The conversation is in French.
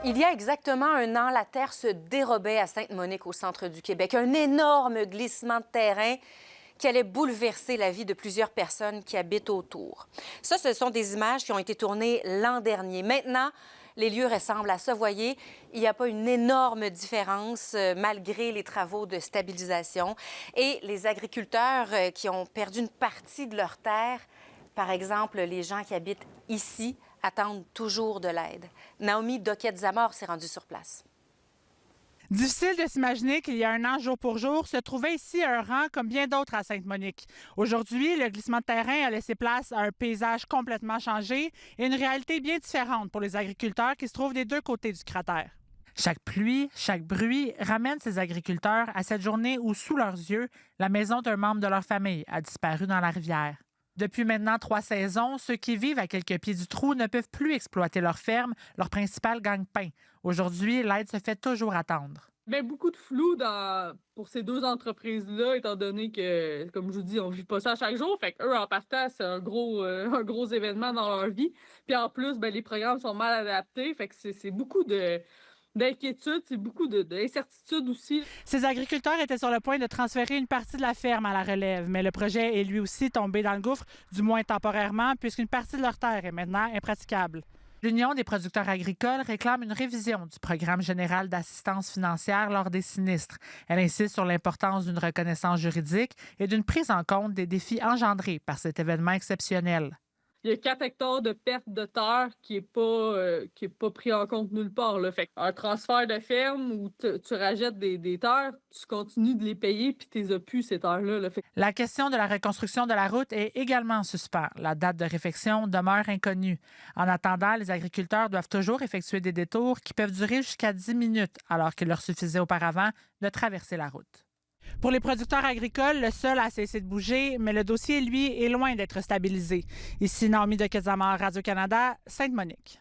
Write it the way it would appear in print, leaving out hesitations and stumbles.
Il y a exactement un an, la terre se dérobait à Sainte-Monique, au centre du Québec. Un énorme glissement de terrain qui allait bouleverser la vie de plusieurs personnes qui habitent autour. Ça, ce sont des images qui ont été tournées l'an dernier. Maintenant, les lieux ressemblent à ça. Vous voyez, il n'y a pas une énorme différence malgré les travaux de stabilisation. Et les agriculteurs qui ont perdu une partie de leur terre, par exemple, les gens qui habitent ici, attendent toujours de l'aide. Naomi Doquette-Zamor s'est rendue sur place. Difficile de s'imaginer qu'il y a un an, jour pour jour, se trouvait ici un rang comme bien d'autres à Sainte-Monique. Aujourd'hui, le glissement de terrain a laissé place à un paysage complètement changé et une réalité bien différente pour les agriculteurs qui se trouvent des deux côtés du cratère. Chaque pluie, chaque bruit ramène ces agriculteurs à cette journée où, sous leurs yeux, la maison d'un membre de leur famille a disparu dans la rivière. Depuis maintenant 3 saisons, ceux qui vivent à quelques pieds du trou ne peuvent plus exploiter leur ferme, leur principal gagne-pain. Aujourd'hui, l'aide se fait toujours attendre. Bien, beaucoup de flou pour ces deux entreprises-là, étant donné que, comme je vous dis, on ne vit pas ça chaque jour. Fait qu'eux, en partant, c'est un gros événement dans leur vie. Puis en plus, ben, les programmes sont mal adaptés. Fait que c'est beaucoup d'inquiétude, c'est beaucoup d'incertitude aussi. Ces agriculteurs étaient sur le point de transférer une partie de la ferme à la relève, mais le projet est lui aussi tombé dans le gouffre, du moins temporairement, puisqu'une partie de leur terre est maintenant impraticable. L'Union des producteurs agricoles réclame une révision du programme général d'assistance financière lors des sinistres. Elle insiste sur l'importance d'une reconnaissance juridique et d'une prise en compte des défis engendrés par cet événement exceptionnel. Il y a 4 hectares de perte de terre qui est pas pris en compte nulle part, là. Fait un transfert de ferme où tu rajettes des terres, tu continues de les payer puis tu les as plus, ces terres-là, là. La question de la reconstruction de la route est également en suspens. La date de réfection demeure inconnue. En attendant, les agriculteurs doivent toujours effectuer des détours qui peuvent durer jusqu'à 10 minutes, alors qu'il leur suffisait auparavant de traverser la route. Pour les producteurs agricoles, le sol a cessé de bouger, mais le dossier, lui, est loin d'être stabilisé. Ici Naomi Doquette-Zamor, Radio-Canada, Sainte-Monique.